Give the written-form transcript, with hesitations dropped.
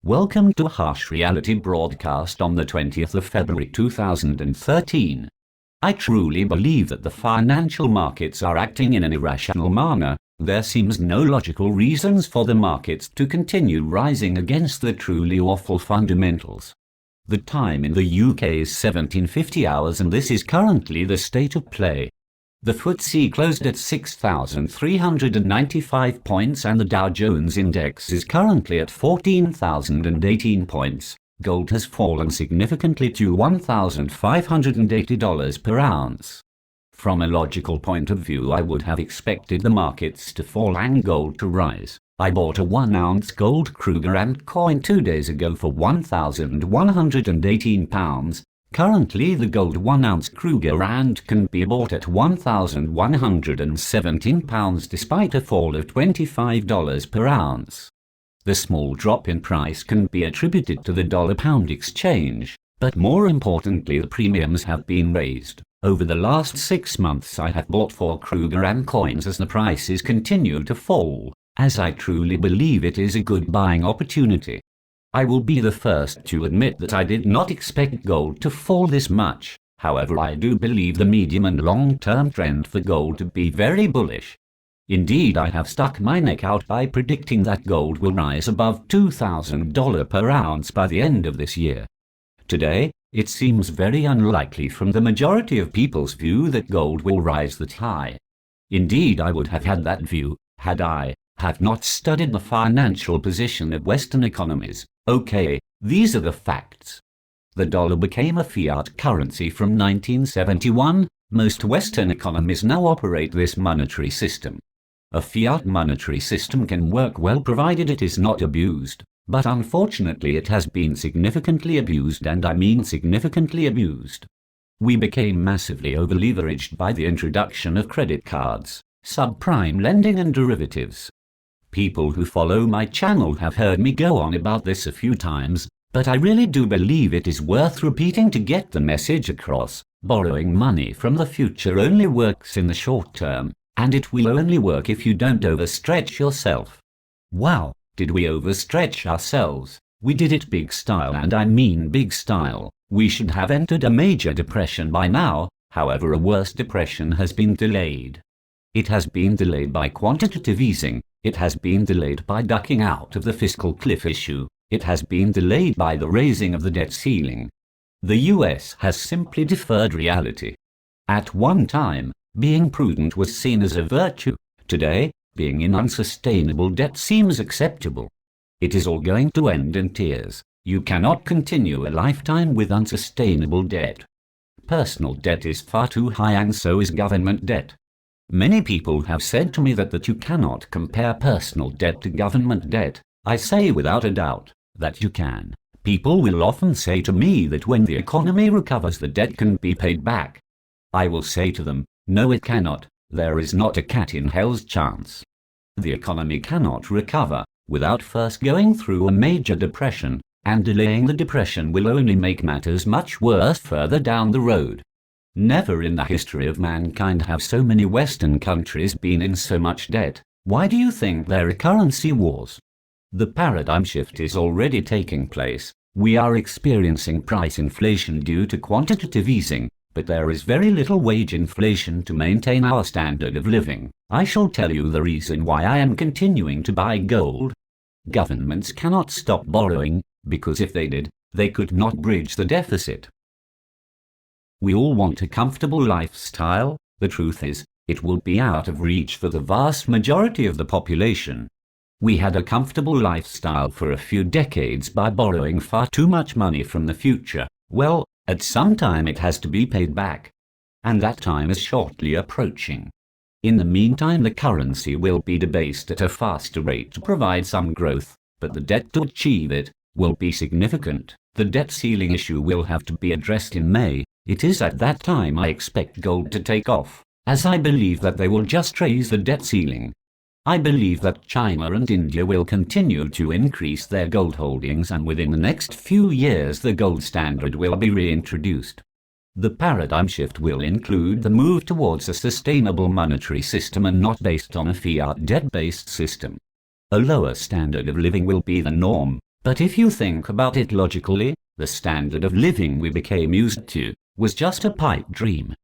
Welcome to a harsh reality broadcast on the 20th of February 2013. I truly believe that the financial markets are acting in an irrational manner. There seems no logical reasons for the markets to continue rising against the truly awful fundamentals. The time in the UK is 1750 hours and this is currently the state of play. The FTSE closed at 6,395 points and the Dow Jones Index is currently at 14,018 points. Gold has fallen significantly to $1,580 per ounce. From a logical point of view, I would have expected the markets to fall and gold to rise. I bought a 1-ounce gold Kruger coin 2 days ago for £1,118. Currently the gold 1-ounce Kruger can be bought at £1,117 despite a fall of $25 per ounce. The small drop in price can be attributed to the dollar-pound exchange, but more importantly the premiums have been raised. Over the last 6 months I have bought 4 Kruger coins as the prices continue to fall, as I truly believe it is a good buying opportunity. I will be the first to admit that I did not expect gold to fall this much. However, I do believe the medium and long-term trend for gold to be very bullish. Indeed, I have stuck my neck out by predicting that gold will rise above $2,000 per ounce by the end of this year. Today, it seems very unlikely from the majority of people's view that gold will rise that high. Indeed, I would have had that view had I have not studied the financial position of Western economies. Okay, these are the facts. The dollar became a fiat currency from 1971. Most Western economies now operate this monetary system. A fiat monetary system can work well provided it is not abused, but unfortunately it has been significantly abused, and I mean significantly abused. We became massively over-leveraged by the introduction of credit cards, subprime lending and derivatives. People who follow my channel have heard me go on about this a few times, but I really do believe it is worth repeating to get the message across. Borrowing money from the future only works in the short term, and it will only work if you don't overstretch yourself. Wow, did we overstretch ourselves? We did it big style, and I mean big style. We should have entered a major depression by now. However, a worse depression has been delayed. It has been delayed by quantitative easing. It has been delayed by ducking out of the fiscal cliff issue. It has been delayed by the raising of the debt ceiling. The US has simply deferred reality. At one time, being prudent was seen as a virtue. Today, being in unsustainable debt seems acceptable. It is all going to end in tears. You cannot continue a lifetime with unsustainable debt. Personal debt is far too high, and so is government debt. Many people have said to me that you cannot compare personal debt to government debt. I say without a doubt that you can. People will often say to me that when the economy recovers the debt can be paid back. I will say to them, no, it cannot. There is not a cat in hell's chance. The economy cannot recover without first going through a major depression, and delaying the depression will only make matters much worse further down the road. Never in the history of mankind have so many Western countries been in so much debt. Why do you think there are currency wars? The paradigm shift is already taking place. We are experiencing price inflation due to quantitative easing, but there is very little wage inflation to maintain our standard of living. I shall tell you the reason why I am continuing to buy gold. Governments cannot stop borrowing, because if they did, they could not bridge the deficit. We all want a comfortable lifestyle. The truth is, it will be out of reach for the vast majority of the population. We had a comfortable lifestyle for a few decades by borrowing far too much money from the future. Well, at some time it has to be paid back. And that time is shortly approaching. In the meantime, the currency will be debased at a faster rate to provide some growth, but the debt to achieve it will be significant. The debt ceiling issue will have to be addressed in May. It is at that time I expect gold to take off, as I believe that they will just raise the debt ceiling. I believe that China and India will continue to increase their gold holdings, and within the next few years the gold standard will be reintroduced. The paradigm shift will include the move towards a sustainable monetary system and not based on a fiat debt-based system. A lower standard of living will be the norm, But if you think about it logically, the standard of living we became used to was just a pipe dream.